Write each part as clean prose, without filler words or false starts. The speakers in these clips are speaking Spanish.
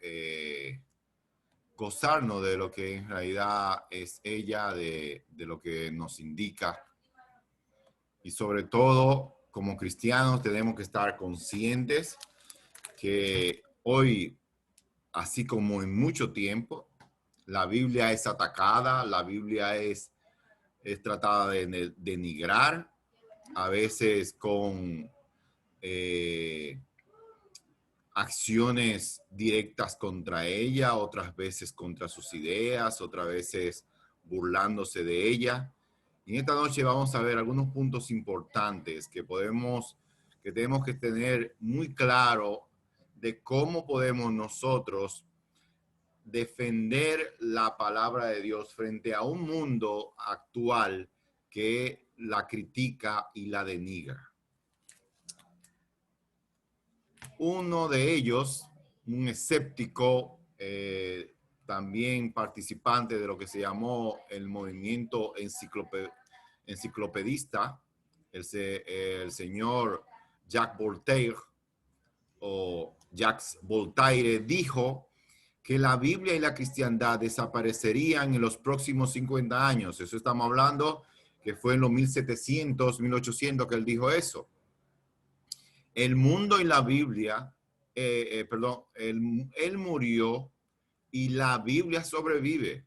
eh, gozarnos de lo que en realidad es ella, de lo que nos indica. Y sobre todo, como cristianos, tenemos que estar conscientes que hoy, así como en mucho tiempo, la Biblia es atacada, la Biblia es tratada de denigrar, a veces con acciones directas contra ella, otras veces contra sus ideas, otras veces burlándose de ella. Y en esta noche vamos a ver algunos puntos importantes que tenemos que tener muy claro de cómo podemos nosotros defender la palabra de Dios frente a un mundo actual que la critica y la denigra. Uno de ellos, un escéptico, también participante de lo que se llamó el movimiento enciclopedista, el señor Jacques Voltaire o Jacques Voltaire, dijo que la Biblia y la cristiandad desaparecerían en los próximos 50 años. Eso estamos hablando que fue en los 1700, 1800 que él dijo eso. El mundo y la Biblia, él murió y la Biblia sobrevive.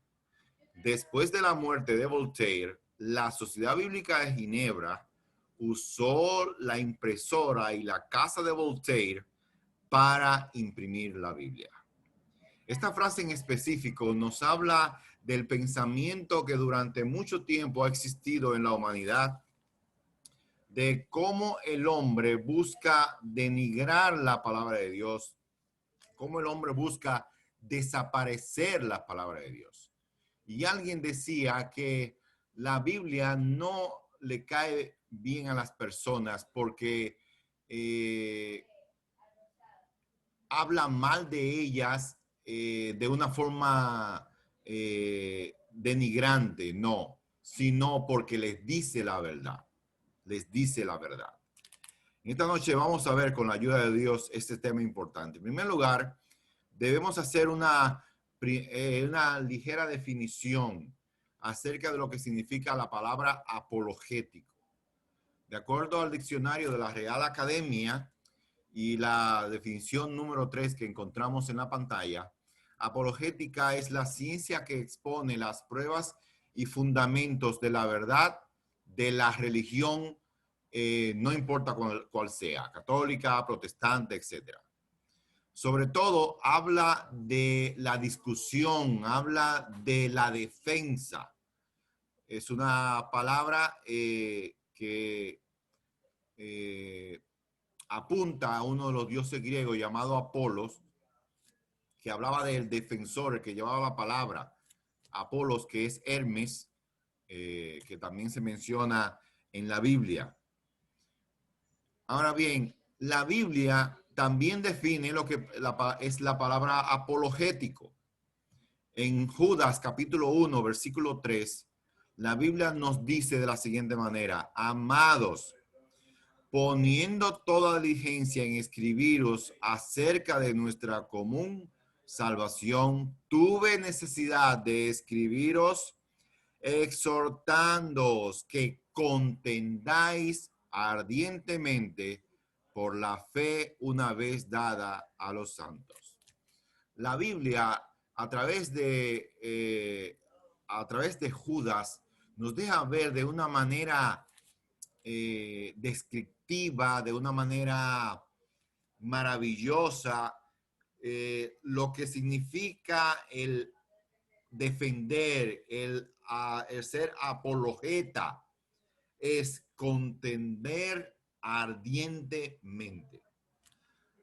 Después de la muerte de Voltaire, la Sociedad Bíblica de Ginebra usó la impresora y la casa de Voltaire para imprimir la Biblia. Esta frase en específico nos habla del pensamiento que durante mucho tiempo ha existido en la humanidad, de cómo el hombre busca denigrar la palabra de Dios, cómo el hombre busca desaparecer la palabra de Dios. Y alguien decía que la Biblia no le cae bien a las personas porque habla mal de ellas de una forma denigrante, no, sino porque les dice la verdad, les dice la verdad. En esta noche vamos a ver con la ayuda de Dios este tema importante. En primer lugar, debemos hacer una ligera definición acerca de lo que significa la palabra apologético. De acuerdo al diccionario de la Real Academia y la definición número 3 que encontramos en la pantalla, apologética es la ciencia que expone las pruebas y fundamentos de la verdad de la religión, no importa cuál sea, católica, protestante, etc. Sobre todo, habla de la discusión, habla de la defensa. Es una palabra que apunta a uno de los dioses griegos llamado Apolos, que hablaba del defensor, el que llevaba la palabra. Apolos, que es Hermes, que también se menciona en la Biblia. Ahora bien, la Biblia también define lo que es la palabra apologético. En Judas capítulo 1, versículo 3, la Biblia nos dice de la siguiente manera: amados, poniendo toda diligencia en escribiros acerca de nuestra común salvación, tuve necesidad de escribiros exhortándoos que contendáis ardientemente por la fe una vez dada a los santos. La Biblia, a través de Judas, nos deja ver de una manera descriptiva, de una manera maravillosa, lo que significa el defender, el ser apologeta, es contender ardientemente.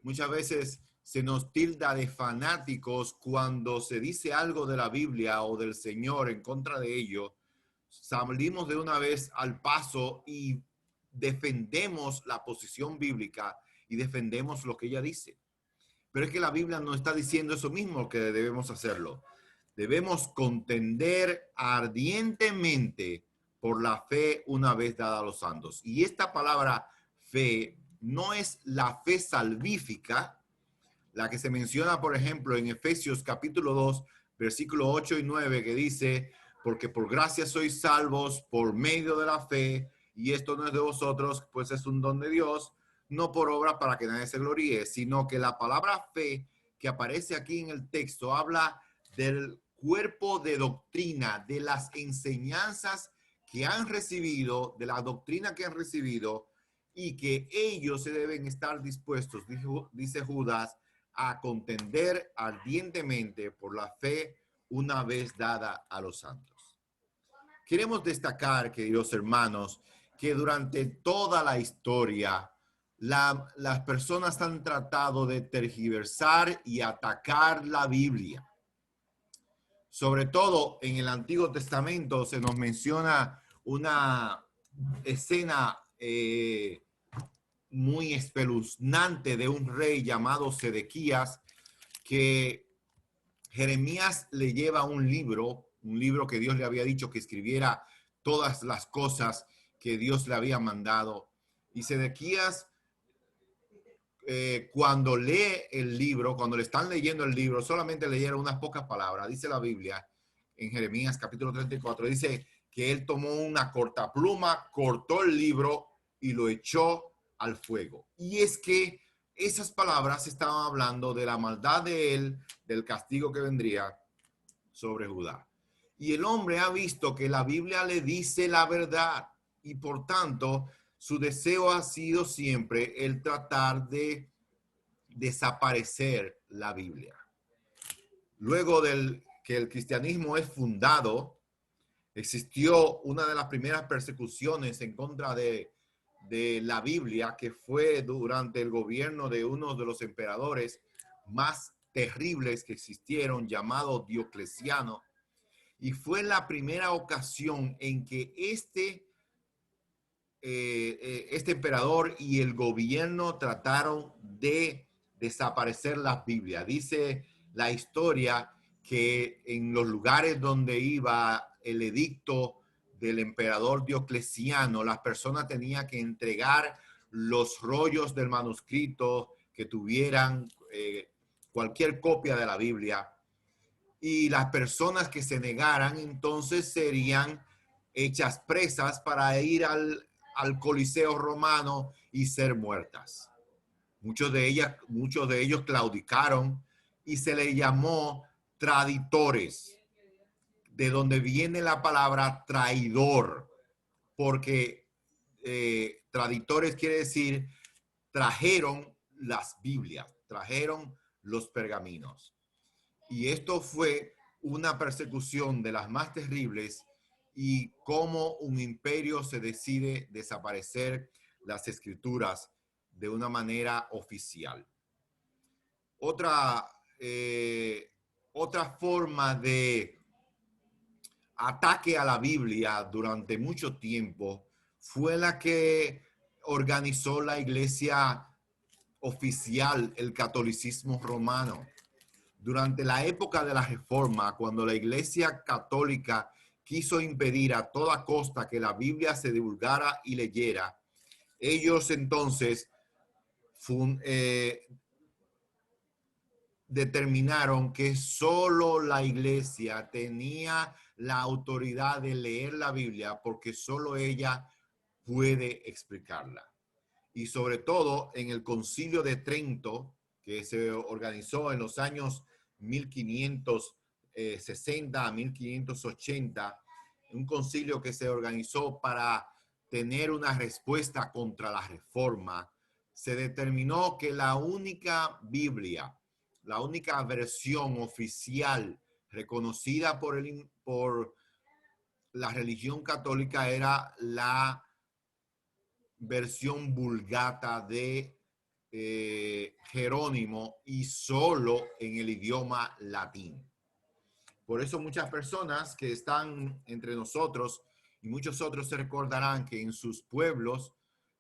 Muchas veces se nos tilda de fanáticos cuando se dice algo de la Biblia o del Señor en contra de ello. Salimos de una vez al paso y defendemos la posición bíblica y defendemos lo que ella dice. Pero es que la Biblia no está diciendo eso mismo, que debemos hacerlo. Debemos contender ardientemente por la fe una vez dada a los santos. Y esta palabra fe no es la fe salvífica, La que se menciona, por ejemplo, en Efesios capítulo 2, versículo 8 y 9, que dice, porque por gracia sois salvos por medio de la fe, y esto no es de vosotros, pues es un don de Dios, no por obra para que nadie se gloríe, sino que la palabra fe que aparece aquí en el texto habla del cuerpo de doctrina, de las enseñanzas que han recibido, de la doctrina que han recibido, y que ellos se deben estar dispuestos, dice Judas, a contender ardientemente por la fe una vez dada a los santos. Queremos destacar, queridos hermanos, que durante toda la historia las personas han tratado de tergiversar y atacar la Biblia. Sobre todo en el Antiguo Testamento se nos menciona una escena muy espeluznante de un rey llamado Sedequías, que Jeremías le lleva un libro que Dios le había dicho que escribiera todas las cosas que Dios le había mandado. Y Sedequías, cuando lee el libro, cuando le están leyendo el libro, solamente leyeron unas pocas palabras. Dice la Biblia en Jeremías capítulo 34, dice que él tomó una cortapluma, cortó el libro y lo echó al fuego. Y es que esas palabras estaban hablando de la maldad de él, del castigo que vendría sobre Judá. Y el hombre ha visto que la Biblia le dice la verdad y por tanto su deseo ha sido siempre el tratar de desaparecer la Biblia. Luego del que el cristianismo es fundado, existió una de las primeras persecuciones en contra de la Biblia, que fue durante el gobierno de uno de los emperadores más terribles que existieron, llamado Diocleciano. Y fue la primera ocasión en que este emperador y el gobierno trataron de desaparecer las Biblias. Dice la historia que en los lugares donde iba el edicto del emperador Diocleciano, las personas tenían que entregar los rollos del manuscrito que tuvieran cualquier copia de la Biblia, y las personas que se negaran entonces serían hechas presas para ir al Coliseo romano y ser muertas. Muchos de ellos claudicaron y se les llamó traditores, de donde viene la palabra traidor, porque traditores quiere decir trajeron las Biblias, trajeron los pergaminos. Y esto fue una persecución de las más terribles, y cómo un imperio se decide desaparecer las escrituras de una manera oficial. Otra forma de ataque a la Biblia durante mucho tiempo fue la que organizó la iglesia oficial, el catolicismo romano. Durante la época de la Reforma, cuando la Iglesia Católica quiso impedir a toda costa que la Biblia se divulgara y leyera, ellos entonces determinaron que solo la Iglesia tenía la autoridad de leer la Biblia, porque solo ella puede explicarla. Y sobre todo en el Concilio de Trento, que se organizó en los años 1560 a 1580, un concilio que se organizó para tener una respuesta contra la Reforma, se determinó que la única Biblia, la única versión oficial reconocida por la religión católica era la versión Vulgata de Jerónimo, y solo en el idioma latín. Por eso muchas personas que están entre nosotros y muchos otros se recordarán que en sus pueblos,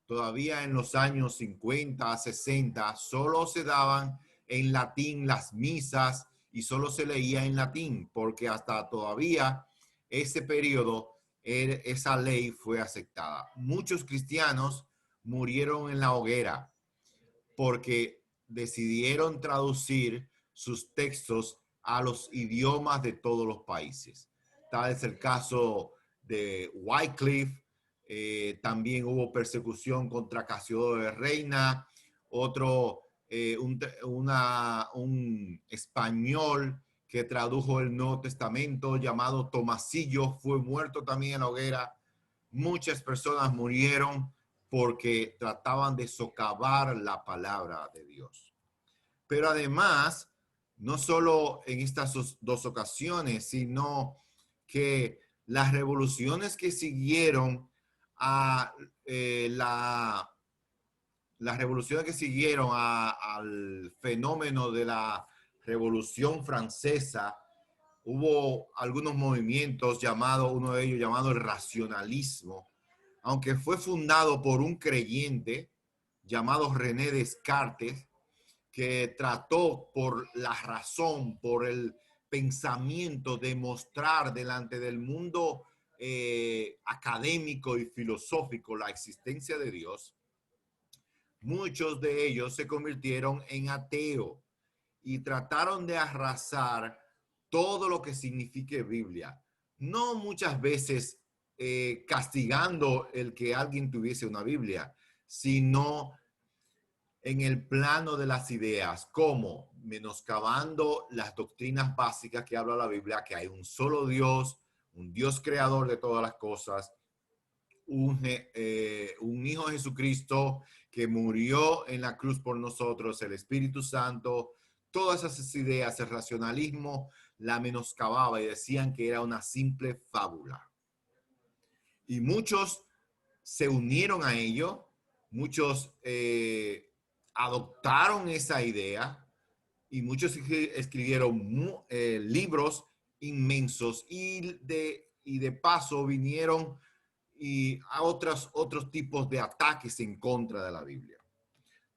todavía en los años 50, 60, solo se daban en latín las misas y solo se leía en latín, porque hasta todavía ese periodo, esa ley fue aceptada. Muchos cristianos murieron en la hoguera porque decidieron traducir sus textos a los idiomas de todos los países. Tal es el caso de Wycliffe. También hubo persecución contra Casiodoro de Reina, otro, un español que tradujo el Nuevo Testamento llamado Tomasillo, fue muerto también en la hoguera. Muchas personas murieron porque trataban de socavar la palabra de Dios. Pero además, no solo en estas dos ocasiones, sino que las revoluciones que siguieron a las revoluciones que siguieron al fenómeno de la Revolución Francesa, hubo algunos movimientos llamados, uno de ellos llamado el racionalismo, aunque fue fundado por un creyente llamado René Descartes, que trató por la razón, por el pensamiento, de mostrar delante del mundo académico y filosófico la existencia de Dios. Muchos de ellos se convirtieron en ateos y trataron de arrasar todo lo que signifique Biblia. No muchas veces castigando el que alguien tuviese una Biblia, sino en el plano de las ideas, como menoscabando las doctrinas básicas que habla la Biblia, que hay un solo Dios, un Dios creador de todas las cosas, un Hijo de Jesucristo que murió en la cruz por nosotros, el Espíritu Santo. Todas esas ideas, el racionalismo la menoscababa y decían que era una simple fábula. Y muchos se unieron a ello, muchos adoptaron esa idea y muchos escribieron libros inmensos y de paso vinieron y a otros tipos de ataques en contra de la Biblia.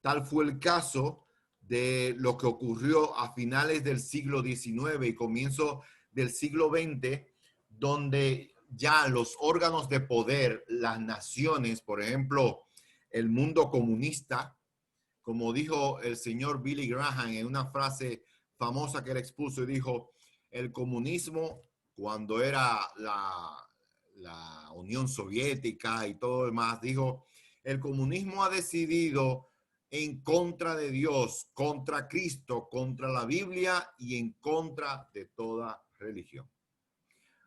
Tal fue el caso de lo que ocurrió a finales del siglo XIX y comienzo del siglo XX, donde ya los órganos de poder, las naciones, por ejemplo, el mundo comunista, como dijo el señor Billy Graham en una frase famosa que él expuso, y dijo, el comunismo, cuando era la Unión Soviética y todo lo demás, dijo, el comunismo ha decidido en contra de Dios, contra Cristo, contra la Biblia y en contra de toda religión.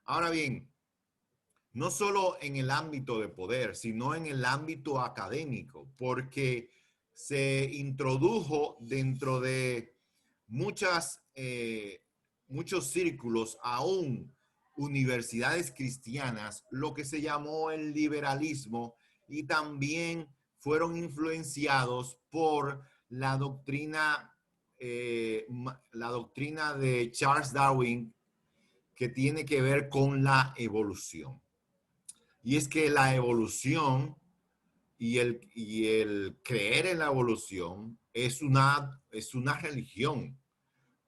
Ahora bien, no solo en el ámbito de poder, sino en el ámbito académico, porque se introdujo dentro de muchos círculos, aún universidades cristianas, lo que se llamó el liberalismo, y también fueron influenciados por la doctrina de Charles Darwin, que tiene que ver con la evolución. Y es que la evolución y el creer en la evolución es una religión,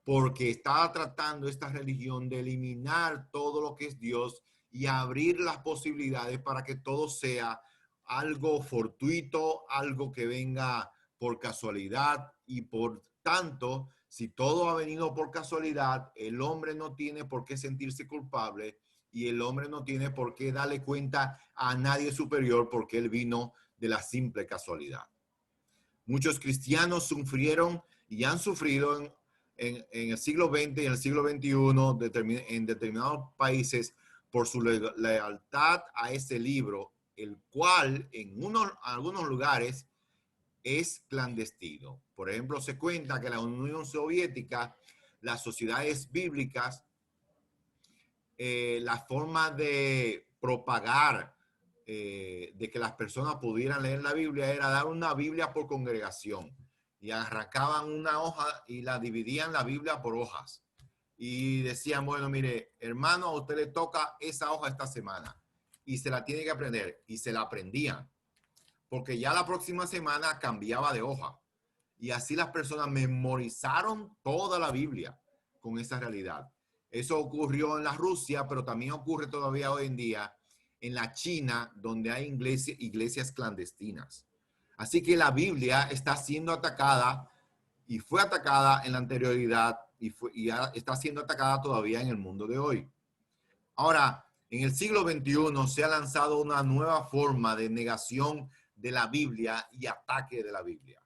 porque estaba tratando esta religión de eliminar todo lo que es Dios y abrir las posibilidades para que todo sea algo fortuito, algo que venga por casualidad, y por tanto, si todo ha venido por casualidad, el hombre no tiene por qué sentirse culpable y el hombre no tiene por qué darle cuenta a nadie superior porque él vino de la simple casualidad. Muchos cristianos sufrieron y han sufrido en el siglo XX y en el siglo XXI en determinados países por su lealtad a ese libro, el cual en algunos lugares es clandestino. Por ejemplo, se cuenta que en la Unión Soviética, las sociedades bíblicas, la forma de propagar de que las personas pudieran leer la Biblia era dar una Biblia por congregación, y arrancaban una hoja y la dividían la Biblia por hojas y decían, bueno, mire, hermano, a usted le toca esa hoja esta semana y se la tiene que aprender, y se la aprendían porque ya la próxima semana cambiaba de hoja, y así las personas memorizaron toda la Biblia con esa realidad. Eso ocurrió en la Rusia, pero también ocurre todavía hoy en día en la China, donde hay iglesias clandestinas. Así que la Biblia está siendo atacada y fue atacada en la anterioridad y está siendo atacada todavía en el mundo de hoy. Ahora, en el siglo XXI se ha lanzado una nueva forma de negación de la Biblia y ataque de la Biblia.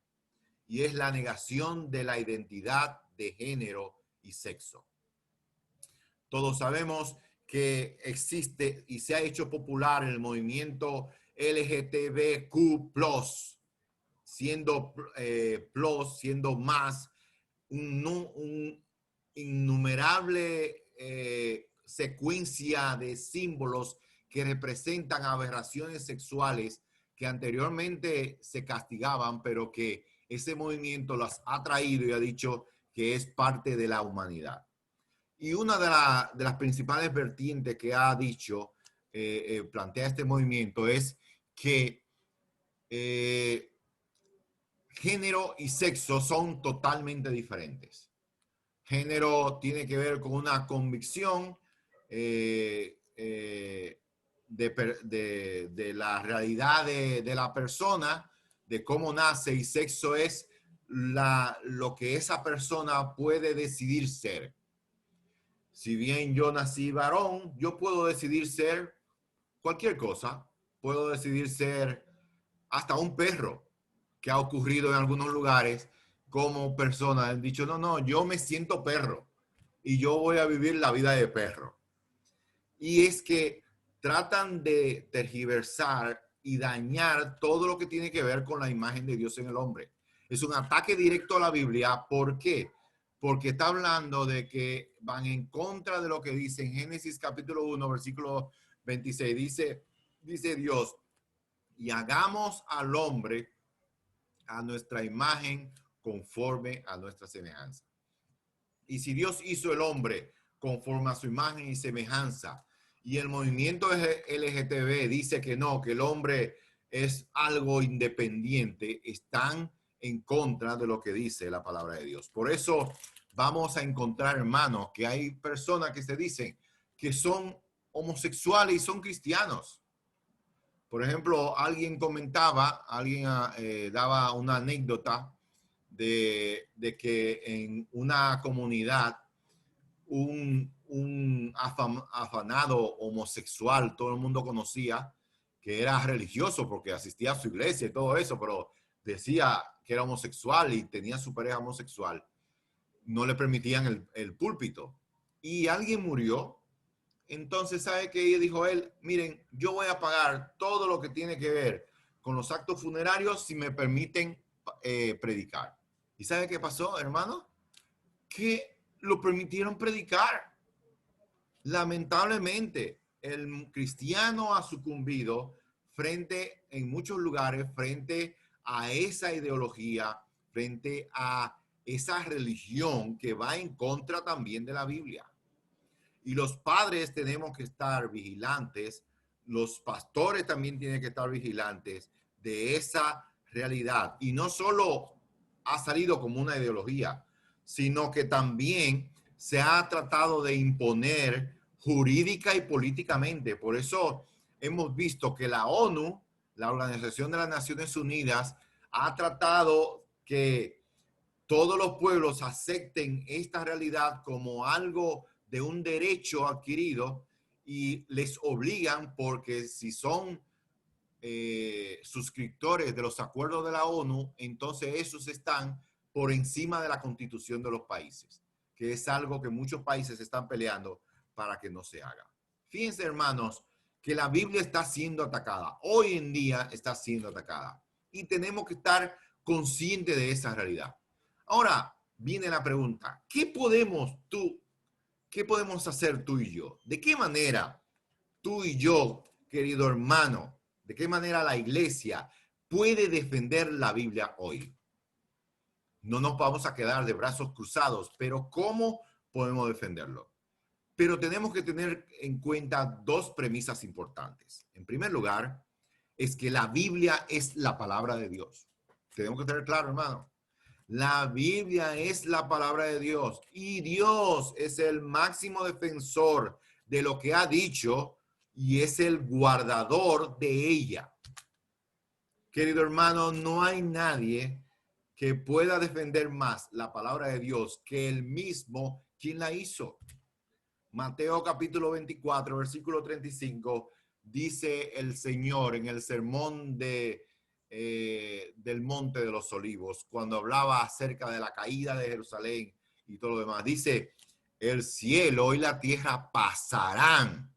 Y es la negación de la identidad de género y sexo. Todos sabemos que existe y se ha hecho popular el movimiento LGTBQ+, siendo más un innumerable secuencia de símbolos que representan aberraciones sexuales que anteriormente se castigaban, pero que ese movimiento las ha traído y ha dicho que es parte de la humanidad. Y una de las principales vertientes que ha dicho, plantea este movimiento, es que género y sexo son totalmente diferentes. Género tiene que ver con una convicción de la realidad de la persona, de cómo nace, y sexo es lo que esa persona puede decidir ser. Si bien yo nací varón, yo puedo decidir ser cualquier cosa. Puedo decidir ser hasta un perro, que ha ocurrido en algunos lugares como personas han dicho, no, yo me siento perro y yo voy a vivir la vida de perro. Y es que tratan de tergiversar y dañar todo lo que tiene que ver con la imagen de Dios en el hombre. Es un ataque directo a la Biblia. ¿Por qué? Porque está hablando de que van en contra de lo que dice en Génesis capítulo 1, versículo 26. Dice Dios, y hagamos al hombre a nuestra imagen conforme a nuestra semejanza. Y si Dios hizo el hombre conforme a su imagen y semejanza, y el movimiento LGTB dice que no, que el hombre es algo independiente, están en contra de lo que dice la palabra de Dios. Por eso vamos a encontrar, hermanos, que hay personas que se dicen que son homosexuales y son cristianos. Por ejemplo, alguien comentaba, alguien daba una anécdota de que en una comunidad un afanado homosexual, todo el mundo conocía que era religioso porque asistía a su iglesia y todo eso, pero decía que era homosexual y tenía su pareja homosexual, no le permitían el púlpito. Y alguien murió. Entonces, ¿sabe qué dijo él? Miren, yo voy a pagar todo lo que tiene que ver con los actos funerarios si me permiten predicar. ¿Y sabe qué pasó, hermano? Que lo permitieron predicar. Lamentablemente, el cristiano ha sucumbido en muchos lugares, frente a esa ideología, frente a esa religión que va en contra también de la Biblia. Y los padres tenemos que estar vigilantes, los pastores también tienen que estar vigilantes de esa realidad. Y no solo ha salido como una ideología, sino que también se ha tratado de imponer jurídica y políticamente. Por eso hemos visto que la ONU, la Organización de las Naciones Unidas, ha tratado que todos los pueblos acepten esta realidad como algo de un derecho adquirido y les obligan, porque si son suscriptores de los acuerdos de la ONU, entonces esos están por encima de la constitución de los países, que es algo que muchos países están peleando para que no se haga. Fíjense, hermanos, que la Biblia está siendo atacada. Hoy en día está siendo atacada. Y tenemos que estar conscientes de esa realidad. Ahora viene la pregunta, ¿qué podemos hacer tú y yo? ¿De qué manera tú y yo, querido hermano, de qué manera la iglesia puede defender la Biblia hoy? No nos vamos a quedar de brazos cruzados, pero ¿cómo podemos defenderlo? Pero tenemos que tener en cuenta dos premisas importantes. En primer lugar, es que la Biblia es la palabra de Dios. Tenemos que tener claro, hermano. La Biblia es la palabra de Dios y Dios es el máximo defensor de lo que ha dicho y es el guardador de ella. Querido hermano, no hay nadie que pueda defender más la palabra de Dios que el mismo quien la hizo. Mateo capítulo 24, versículo 35, dice el Señor en el sermón del Monte de los Olivos, cuando hablaba acerca de la caída de Jerusalén y todo lo demás. Dice, el cielo y la tierra pasarán,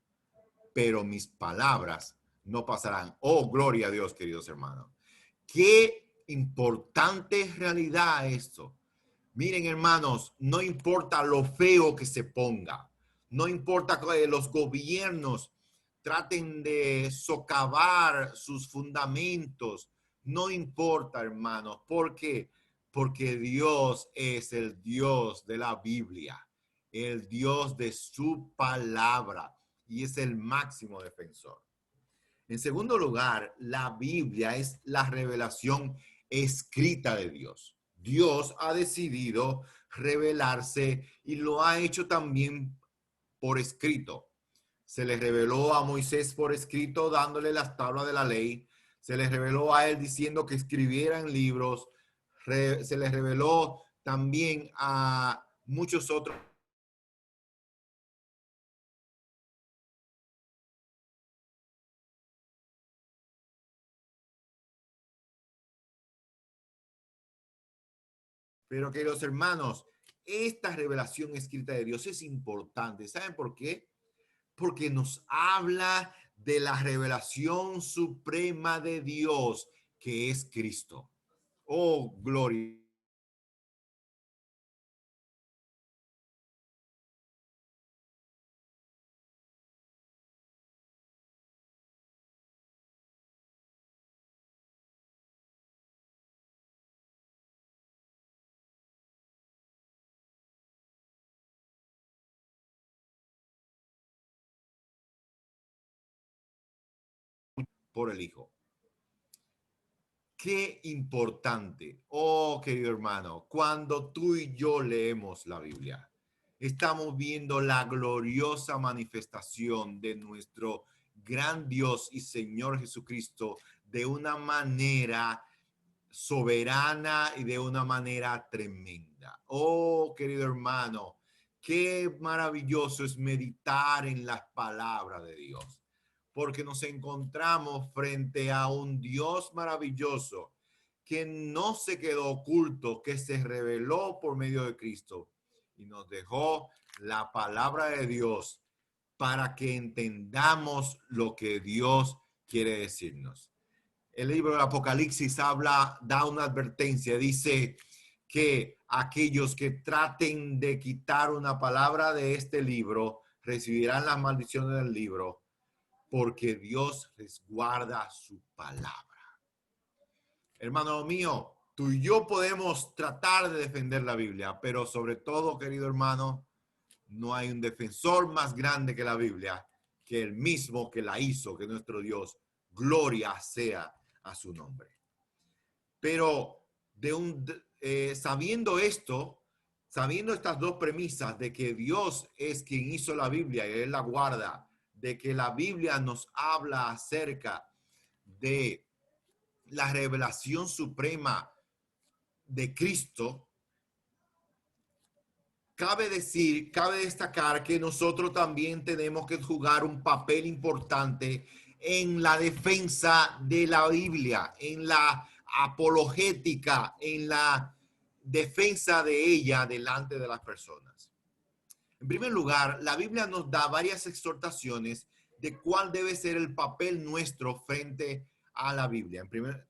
pero mis palabras no pasarán. Oh, gloria a Dios, queridos hermanos. Qué importante realidad esto. Miren, hermanos, no importa lo feo que se ponga, no importa que los gobiernos traten de socavar sus fundamentos, no importa, hermanos. ¿Por qué? Porque Dios es el Dios de la Biblia, el Dios de su palabra, y es el máximo defensor. En segundo lugar, la Biblia es la revelación escrita de Dios. Dios ha decidido revelarse y lo ha hecho también por escrito. Se le reveló a Moisés por escrito dándole las tablas de la ley. Se le reveló a él diciendo que escribieran libros. Se le reveló también a muchos otros. Pero queridos hermanos, esta revelación escrita de Dios es importante. ¿Saben por qué? Porque nos habla de la revelación suprema de Dios, que es Cristo. Oh, gloria. Por el Hijo. Qué importante, oh querido hermano, cuando tú y yo leemos la Biblia, estamos viendo la gloriosa manifestación de nuestro gran Dios y Señor Jesucristo de una manera soberana y de una manera tremenda. Oh, querido hermano, qué maravilloso es meditar en las palabras de Dios, porque nos encontramos frente a un Dios maravilloso que no se quedó oculto, que se reveló por medio de Cristo y nos dejó la palabra de Dios para que entendamos lo que Dios quiere decirnos. El libro del Apocalipsis da una advertencia, dice que aquellos que traten de quitar una palabra de este libro recibirán las maldiciones del libro, porque Dios resguarda su palabra. Hermano mío, tú y yo podemos tratar de defender la Biblia, pero sobre todo, querido hermano, no hay un defensor más grande que la Biblia, que el mismo que la hizo, que nuestro Dios. Gloria sea a su nombre. Pero sabiendo esto, sabiendo estas dos premisas de que Dios es quien hizo la Biblia y Él la guarda, de que la Biblia nos habla acerca de la revelación suprema de Cristo, cabe destacar que nosotros también tenemos que jugar un papel importante en la defensa de la Biblia, en la apologética, en la defensa de ella delante de las personas. En primer lugar, la Biblia nos da varias exhortaciones de cuál debe ser el papel nuestro frente a la Biblia.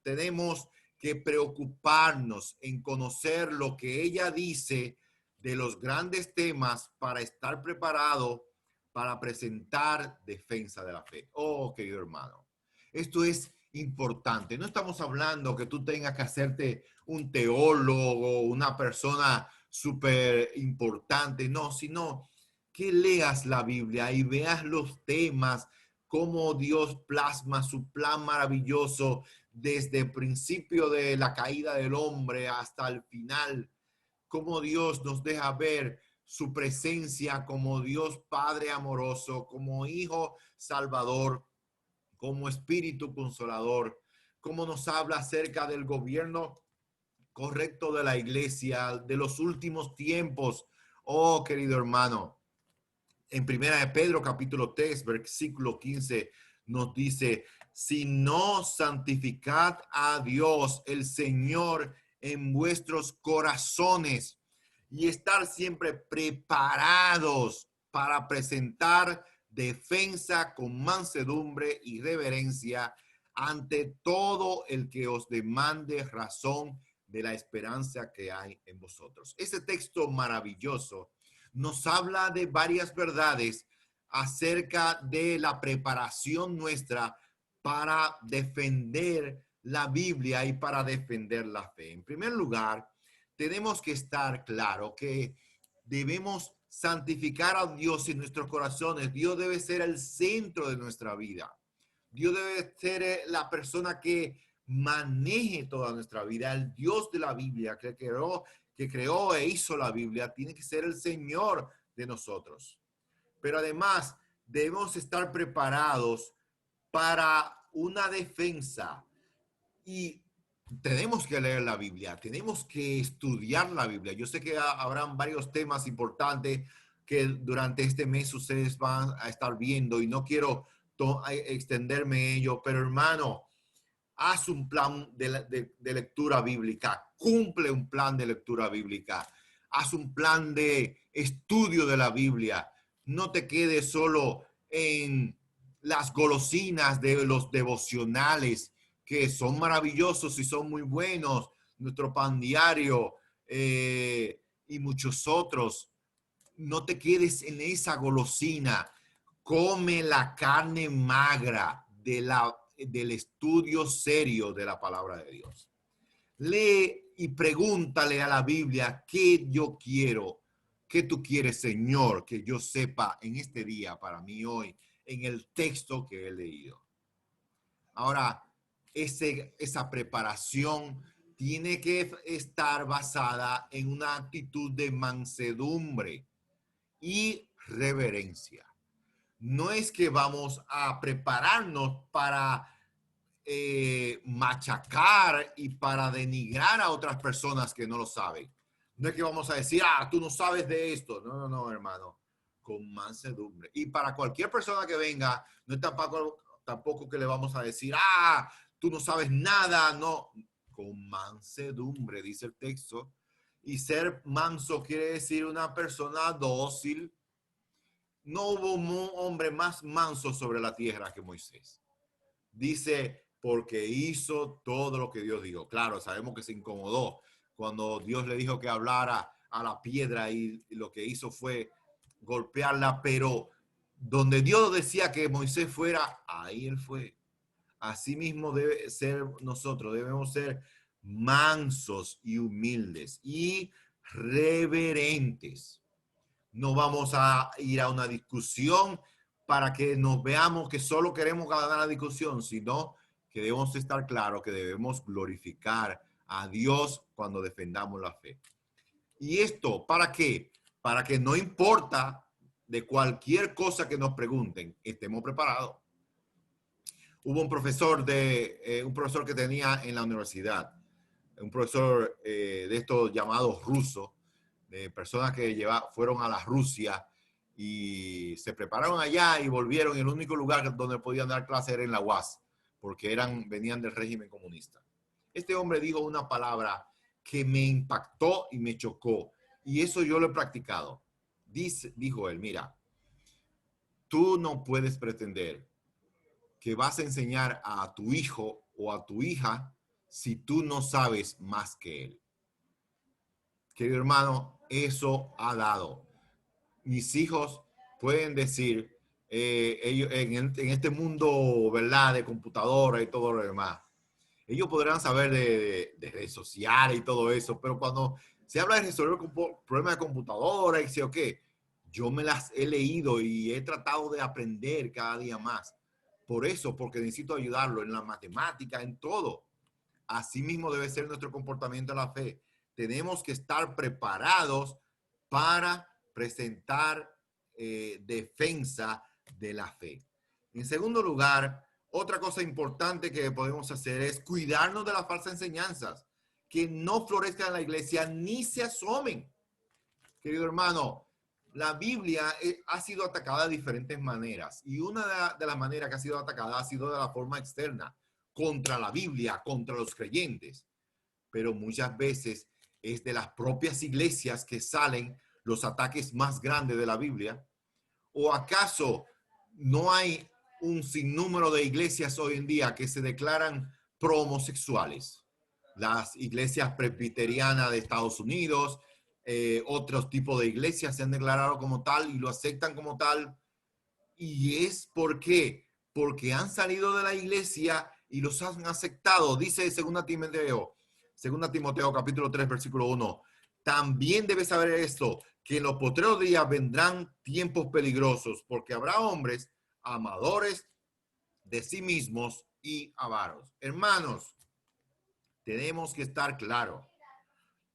Tenemos que preocuparnos en conocer lo que ella dice de los grandes temas para estar preparado para presentar defensa de la fe. Oh, querido hermano, esto es importante. No estamos hablando que tú tengas que hacerte un teólogo, una persona súper importante, no, sino que leas la Biblia y veas los temas, cómo Dios plasma su plan maravilloso desde el principio de la caída del hombre hasta el final, cómo Dios nos deja ver su presencia como Dios Padre amoroso, como Hijo Salvador, como Espíritu Consolador, cómo nos habla acerca del gobierno correcto de la iglesia, de los últimos tiempos. Oh, querido hermano, en Primera de Pedro, capítulo 3, versículo 15, nos dice, si no santificad a Dios, el Señor, en vuestros corazones y estar siempre preparados para presentar defensa con mansedumbre y reverencia ante todo el que os demande razón de la esperanza que hay en vosotros. Ese texto maravilloso nos habla de varias verdades acerca de la preparación nuestra para defender la Biblia y para defender la fe. En primer lugar, tenemos que estar claro que debemos santificar a Dios en nuestros corazones. Dios debe ser el centro de nuestra vida. Dios debe ser la persona que maneje toda nuestra vida. El Dios de la Biblia que creó e hizo la Biblia tiene que ser el Señor de nosotros. Pero además debemos estar preparados para una defensa y tenemos que leer la Biblia, tenemos que estudiar la Biblia. Yo sé que habrán varios temas importantes que durante este mes ustedes van a estar viendo y no quiero extenderme en ello, pero hermano, haz un plan de lectura bíblica, cumple un plan de lectura bíblica, haz un plan de estudio de la Biblia. No te quedes solo en las golosinas de los devocionales, que son maravillosos y son muy buenos, nuestro pan diario y muchos otros. No te quedes en esa golosina. Come la carne magra del estudio serio de la palabra de Dios. Lee y pregúntale a la Biblia qué yo quiero, qué tú quieres, Señor, que yo sepa en este día para mí hoy, en el texto que he leído. Ahora, esa preparación tiene que estar basada en una actitud de mansedumbre y reverencia. No es que vamos a prepararnos para machacar y para denigrar a otras personas que no lo saben. No es que vamos a decir, tú no sabes de esto. No, no, no, hermano. Con mansedumbre. Y para cualquier persona que venga, no es tampoco que le vamos a decir, tú no sabes nada. No, con mansedumbre, dice el texto. Y ser manso quiere decir una persona dócil. No hubo un hombre más manso sobre la tierra que Moisés. Dice, porque hizo todo lo que Dios dijo. Claro, sabemos que se incomodó cuando Dios le dijo que hablara a la piedra y lo que hizo fue golpearla, pero donde Dios decía que Moisés fuera, ahí él fue. Asimismo debe ser nosotros, debemos ser mansos y humildes y reverentes. No vamos a ir a una discusión para que nos veamos que solo queremos ganar la discusión, sino que debemos estar claros que debemos glorificar a Dios cuando defendamos la fe. ¿Y esto para qué? Para que no importa de cualquier cosa que nos pregunten, estemos preparados. Hubo un profesor que tenía en la universidad, un profesor de estos llamados rusos, de personas que fueron a la Rusia y se prepararon allá y volvieron. Y el único lugar donde podían dar clase era en la UAS, porque venían del régimen comunista. Este hombre dijo una palabra que me impactó y me chocó, y eso yo lo he practicado. Dijo él, mira, tú no puedes pretender que vas a enseñar a tu hijo o a tu hija si tú no sabes más que él. Querido hermano, eso ha dado. Mis hijos pueden decir, ellos, en este mundo, ¿verdad?, de computadora y todo lo demás, ellos podrán saber de redes sociales y todo eso, pero cuando se habla de resolver problemas de computadora y sé o qué, yo me las he leído y he tratado de aprender cada día más. Por eso, porque necesito ayudarlo en la matemática, en todo. Así mismo debe ser nuestro comportamiento en la fe. Tenemos que estar preparados para presentar defensa de la fe. En segundo lugar, otra cosa importante que podemos hacer es cuidarnos de las falsas enseñanzas. que no florezcan en la iglesia ni se asomen. Querido hermano, la Biblia ha sido atacada de diferentes maneras y una de las maneras que ha sido atacada ha sido de la forma externa, contra la Biblia, contra los creyentes. Pero muchas veces es de las propias iglesias que salen los ataques más grandes de la Biblia. ¿O acaso no hay un sinnúmero de iglesias hoy en día que se declaran pro-homosexuales? Las iglesias presbiterianas de Estados Unidos, otros tipos de iglesias se han declarado como tal y lo aceptan como tal. Y es porque han salido de la iglesia y los han aceptado. Dice 2 Timoteo capítulo 3, versículo 1. También debes saber esto, que en los postreros días vendrán tiempos peligrosos, porque habrá hombres amadores de sí mismos y avaros. Hermanos, tenemos que estar claros.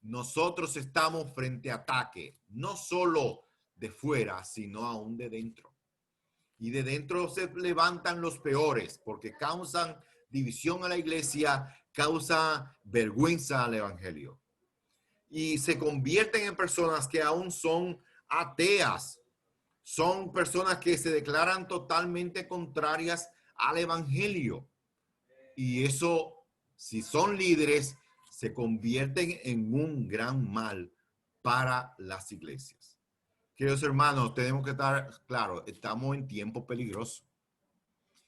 Nosotros estamos frente a ataque, no solo de fuera, sino aún de dentro. Y de dentro se levantan los peores, porque causan división a la iglesia, causan vergüenza al evangelio. Y se convierten en personas que aún son ateas. Son personas que se declaran totalmente contrarias al evangelio. Y eso, si son líderes, se convierten en un gran mal para las iglesias. Queridos hermanos, tenemos que estar claros, estamos en tiempo peligroso.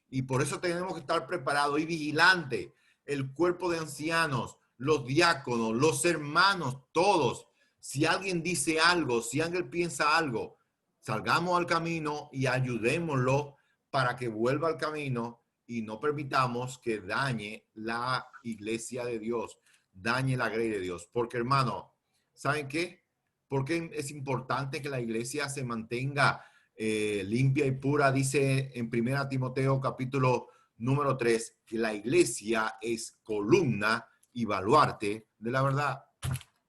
Y por eso tenemos que estar preparados y vigilantes. El cuerpo de ancianos, los diáconos, los hermanos, todos. Si alguien dice algo, si alguien piensa algo, salgamos al camino y ayudémoslo para que vuelva al camino y no permitamos que dañe la iglesia de Dios, dañe la grey de Dios. Porque, hermano, ¿saben qué? Porque es importante que la iglesia se mantenga limpia y pura. Dice en 1 Timoteo capítulo número 3 que la iglesia es columna y baluarte de la verdad.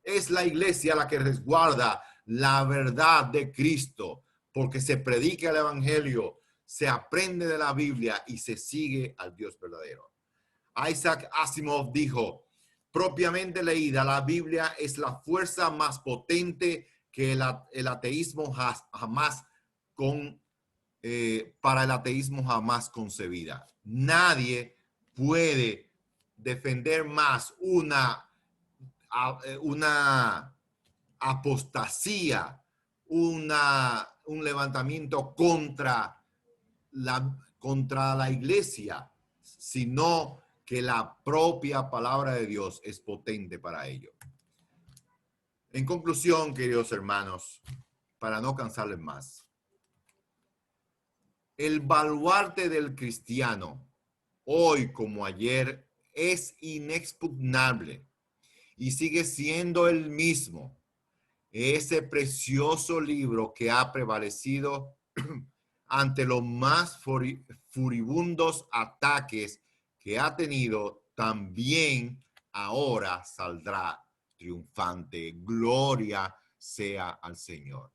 Es la iglesia la que resguarda la verdad de Cristo, porque se predica el evangelio, se aprende de la Biblia y se sigue al Dios verdadero. Isaac Asimov dijo, propiamente leída, la Biblia es la fuerza más potente que el ateísmo jamás para el ateísmo jamás concebida. Nadie puede defender más una apostasía, un levantamiento contra la iglesia, sino que la propia palabra de Dios es potente para ello. En conclusión, queridos hermanos, para no cansarles más, el baluarte del cristiano, hoy como ayer, es inexpugnable y sigue siendo el mismo. Ese precioso libro que ha prevalecido ante los más furibundos ataques que ha tenido, también ahora saldrá triunfante. Gloria sea al Señor.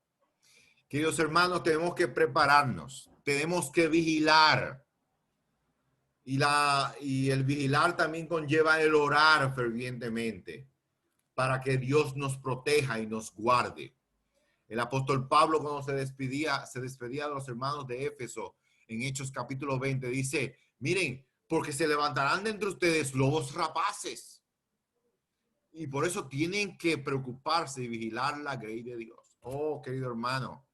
Queridos hermanos, tenemos que prepararnos, tenemos que vigilar. Y el vigilar también conlleva el orar fervientemente para que Dios nos proteja y nos guarde. El apóstol Pablo, cuando se despedía de los hermanos de Éfeso en Hechos capítulo 20, dice, miren, porque se levantarán de entre ustedes lobos rapaces. Y por eso tienen que preocuparse y vigilar la grey de Dios. Oh, querido hermano,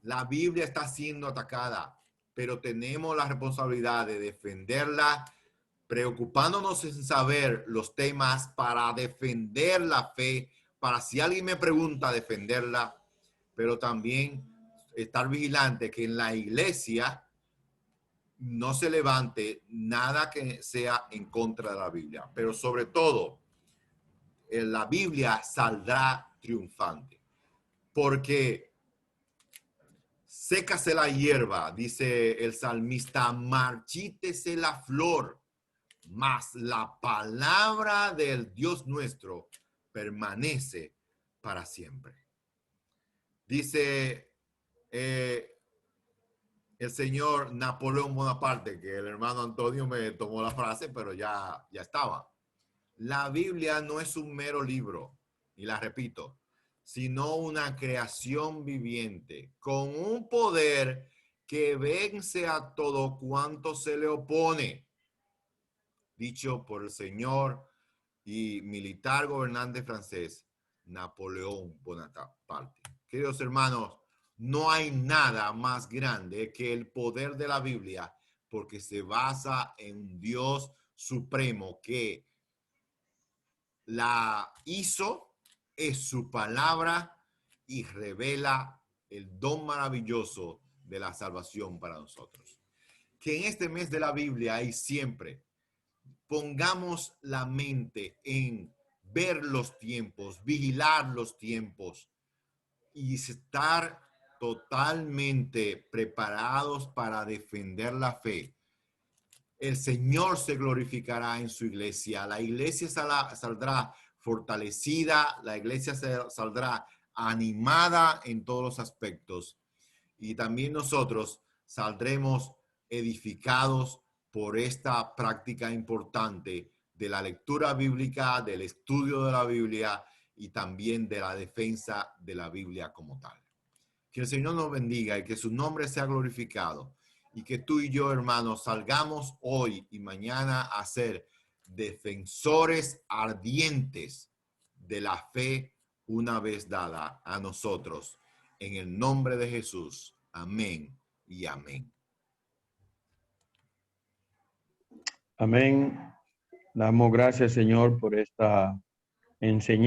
la Biblia está siendo atacada, pero tenemos la responsabilidad de defenderla, preocupándonos en saber los temas para defender la fe, para si alguien me pregunta, defenderla, pero también estar vigilante que en la iglesia no se levante nada que sea en contra de la Biblia, pero sobre todo la Biblia saldrá triunfante, porque sécase la hierba, dice el salmista, marchítese la flor, mas la palabra del Dios nuestro permanece para siempre. Dice el señor Napoleón Bonaparte, que el hermano Antonio me tomó la frase, pero ya estaba. La Biblia no es un mero libro, y la repito, sino una creación viviente con un poder que vence a todo cuanto se le opone, dicho por el señor y militar gobernante francés Napoleón Bonaparte. Queridos hermanos, no hay nada más grande que el poder de la Biblia, porque se basa en un Dios supremo que la hizo, es su palabra y revela el don maravilloso de la salvación para nosotros. Que en este mes de la Biblia y siempre pongamos la mente en ver los tiempos, vigilar los tiempos y estar totalmente preparados para defender la fe. El Señor se glorificará en su iglesia. La iglesia saldrá fortalecida, la iglesia saldrá animada en todos los aspectos. Y también nosotros saldremos edificados por esta práctica importante de la lectura bíblica, del estudio de la Biblia y también de la defensa de la Biblia como tal. Que el Señor nos bendiga y que su nombre sea glorificado y que tú y yo, hermanos, salgamos hoy y mañana a ser defensores ardientes de la fe una vez dada a nosotros. En el nombre de Jesús. Amén y amén. Amén. Damos gracias, Señor, por esta enseñanza.